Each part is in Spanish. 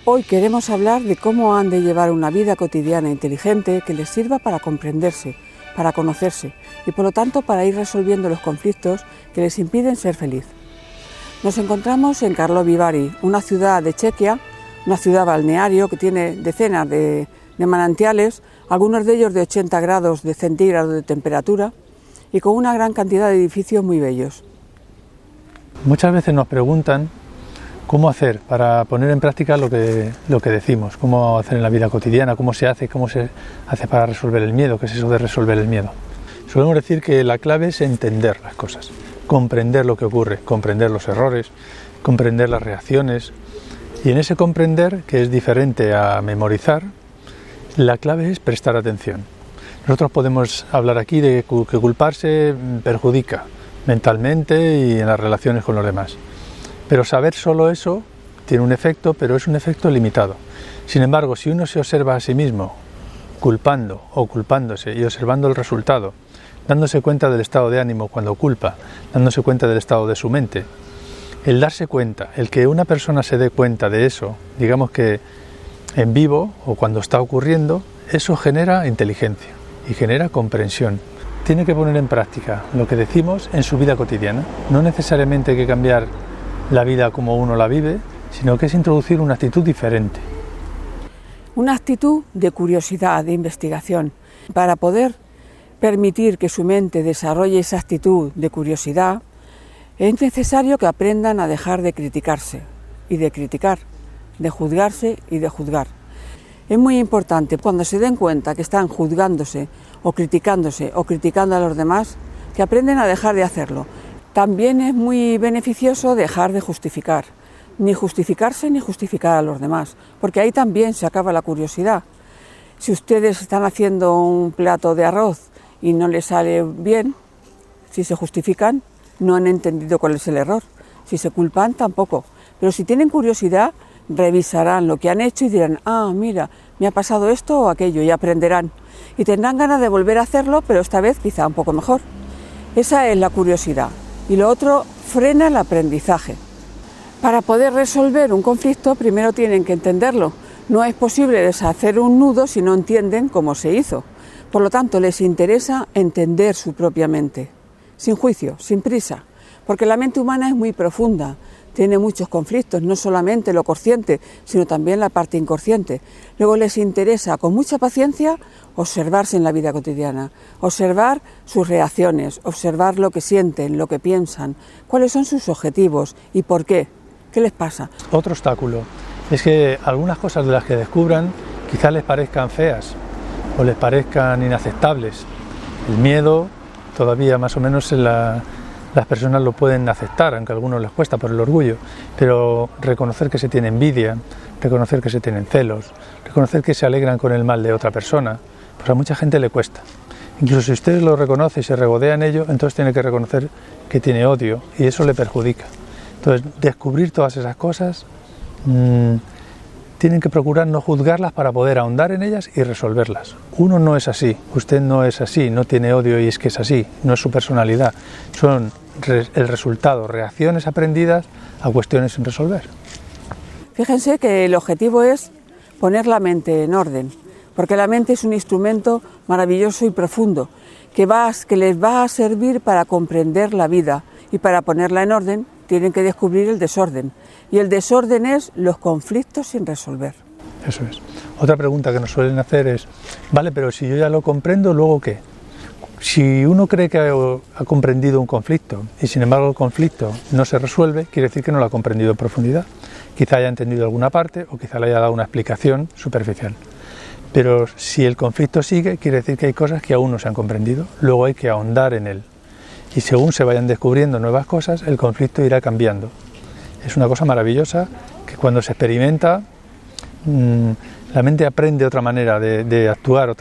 Hoy queremos hablar de cómo han de llevar una vida cotidiana inteligente que les sirva para comprenderse, para conocerse y por lo tanto para ir resolviendo los conflictos que les impiden ser feliz. Nos encontramos en Karlovy Vary, una ciudad de Chequia, una ciudad balneario que tiene decenas de manantiales, algunos de ellos de 80 grados de centígrados de temperatura y con una gran cantidad de edificios muy bellos. Muchas veces nos preguntan cómo hacer para poner en práctica lo que decimos, cómo hacer en la vida cotidiana, cómo se hace para resolver el miedo, qué es eso de resolver el miedo. Solemos decir que la clave es entender las cosas, comprender lo que ocurre, comprender los errores, comprender las reacciones. Y en ese comprender, que es diferente a memorizar, la clave es prestar atención. Nosotros podemos hablar aquí de que culparse perjudica mentalmente y en las relaciones con los demás. Pero saber solo eso tiene un efecto, pero es un efecto limitado. Sin embargo, si uno se observa a sí mismo culpando o culpándose y observando el resultado, dándose cuenta del estado de ánimo cuando culpa, dándose cuenta del estado de su mente, el darse cuenta, el que una persona se dé cuenta de eso, digamos que en vivo o cuando está ocurriendo, eso genera inteligencia y genera comprensión. Tiene que poner en práctica lo que decimos en su vida cotidiana. No necesariamente hay que cambiar la vida como uno la vive, sino que es introducir una actitud diferente. Una actitud de curiosidad, de investigación. Para poder permitir que su mente desarrolle esa actitud de curiosidad, es necesario que aprendan a dejar de criticarse y de criticar, de juzgarse y de juzgar. Es muy importante cuando se den cuenta que están juzgándose o criticando a los demás, que aprenden a dejar de hacerlo. También es muy beneficioso dejar de justificar, ni justificarse ni justificar a los demás, porque ahí también se acaba la curiosidad. Si ustedes están haciendo un plato de arroz y no les sale bien, si se justifican, no han entendido cuál es el error. Si se culpan, tampoco. Pero si tienen curiosidad, revisarán lo que han hecho y dirán, mira, me ha pasado esto o aquello, y aprenderán. Y tendrán ganas de volver a hacerlo, pero esta vez quizá un poco mejor. Esa es la curiosidad. Y lo otro, frena el aprendizaje. Para poder resolver un conflicto, primero tienen que entenderlo. No es posible deshacer un nudo si no entienden cómo se hizo. Por lo tanto, les interesa entender su propia mente, sin juicio, sin prisa, porque la mente humana es muy profunda, tiene muchos conflictos, no solamente lo consciente, sino también la parte inconsciente. Luego les interesa, con mucha paciencia, observarse en la vida cotidiana, observar sus reacciones, observar lo que sienten, lo que piensan, cuáles son sus objetivos y por qué, qué les pasa. Otro obstáculo es que algunas cosas de las que descubran quizás les parezcan feas o les parezcan inaceptables. El miedo todavía más o menos las personas lo pueden aceptar, aunque a algunos les cuesta por el orgullo, pero reconocer que se tiene envidia, reconocer que se tienen celos, reconocer que se alegran con el mal de otra persona, pues a mucha gente le cuesta. Incluso si usted lo reconoce y se regodea en ello, entonces tiene que reconocer que tiene odio y eso le perjudica. Entonces, descubrir todas esas cosas, tienen que procurar no juzgarlas para poder ahondar en ellas y resolverlas. Uno no es así, usted no es así, no tiene odio y es que es así, no es su personalidad, son el resultado, reacciones aprendidas a cuestiones sin resolver. Fíjense que el objetivo es poner la mente en orden, porque la mente es un instrumento maravilloso y profundo que les va a servir para comprender la vida, y para ponerla en orden tienen que descubrir el desorden, y el desorden es los conflictos sin resolver. Eso es. Otra pregunta que nos suelen hacer es, vale, pero si yo ya lo comprendo, ¿luego qué? Si uno cree que ha comprendido un conflicto y sin embargo el conflicto no se resuelve, quiere decir que no lo ha comprendido en profundidad. Quizá haya entendido alguna parte o quizá le haya dado una explicación superficial. Pero si el conflicto sigue, quiere decir que hay cosas que aún no se han comprendido, luego hay que ahondar en él. Y según se vayan descubriendo nuevas cosas, el conflicto irá cambiando. Es una cosa maravillosa que cuando se experimenta, la mente aprende otra manera de actuar,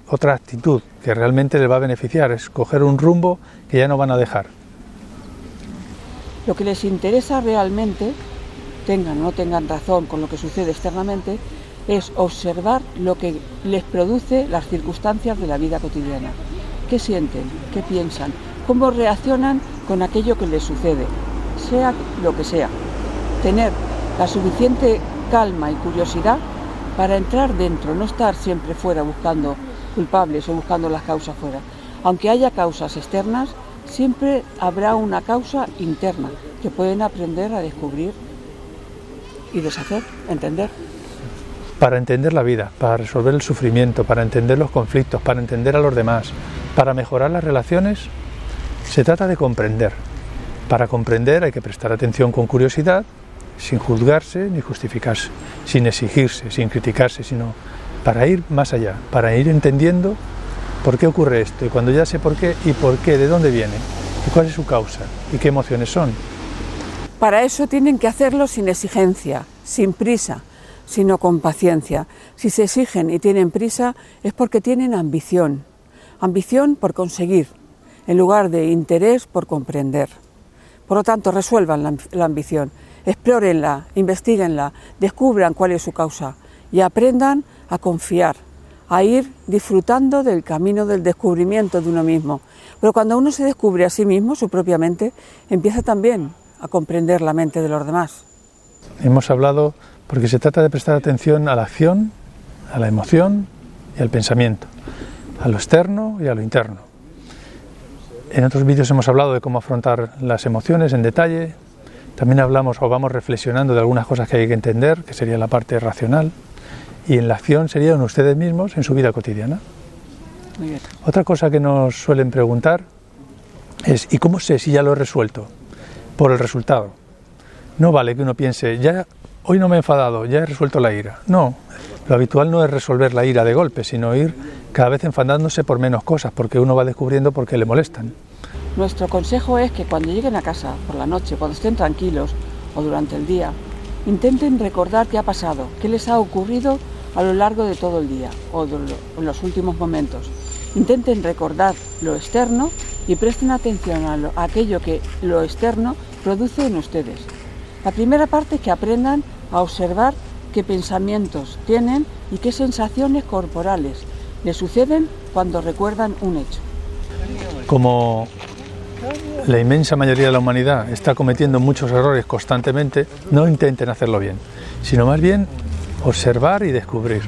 otra actitud que realmente le va a beneficiar, es coger un rumbo que ya no van a dejar. Lo que les interesa realmente, tengan o no tengan razón con lo que sucede externamente, es observar lo que les produce las circunstancias de la vida cotidiana. ¿Qué sienten? ¿Qué piensan? ¿Cómo reaccionan con aquello que les sucede? Sea lo que sea. Tener la suficiente calma y curiosidad para entrar dentro, no estar siempre fuera buscando culpables o buscando las causas fuera. Aunque haya causas externas, siempre habrá una causa interna que pueden aprender a descubrir y deshacer, entender. Para entender la vida, para resolver el sufrimiento, para entender los conflictos, para entender a los demás, para mejorar las relaciones, se trata de comprender. Para comprender hay que prestar atención con curiosidad, sin juzgarse ni justificarse, sin exigirse, sin criticarse, sino para ir más allá, para ir entendiendo por qué ocurre esto, y cuando ya sé por qué, de dónde viene, y cuál es su causa, y qué emociones son. Para eso tienen que hacerlo sin exigencia, sin prisa, sino con paciencia. Si se exigen y tienen prisa es porque tienen ambición, ambición por conseguir, en lugar de interés por comprender. Por lo tanto, resuelvan la ambición, explórenla, investíguenla, descubran cuál es su causa y aprendan a confiar, a ir disfrutando del camino del descubrimiento de uno mismo. Pero cuando uno se descubre a sí mismo, su propia mente, empieza también a comprender la mente de los demás. Hemos hablado porque se trata de prestar atención a la acción, a la emoción y al pensamiento, a lo externo y a lo interno. En otros vídeos hemos hablado de cómo afrontar las emociones en detalle. También hablamos o vamos reflexionando de algunas cosas que hay que entender, que sería la parte racional. Y en la acción serían ustedes mismos en su vida cotidiana. Muy bien. Otra cosa que nos suelen preguntar es ¿y cómo sé si ya lo he resuelto? Por el resultado. No vale que uno piense, ya hoy no me he enfadado, ya he resuelto la ira. No, lo habitual no es resolver la ira de golpe, sino ir cada vez enfadándose por menos cosas, porque uno va descubriendo por qué le molestan. Nuestro consejo es que cuando lleguen a casa por la noche, cuando estén tranquilos o durante el día, intenten recordar qué ha pasado, qué les ha ocurrido a lo largo de todo el día o en los últimos momentos. Intenten recordar lo externo y presten atención a aquello que lo externo produce en ustedes. La primera parte es que aprendan a observar qué pensamientos tienen y qué sensaciones corporales les suceden cuando recuerdan un hecho. Como la inmensa mayoría de la humanidad está cometiendo muchos errores constantemente, no intenten hacerlo bien, sino más bien observar y descubrir.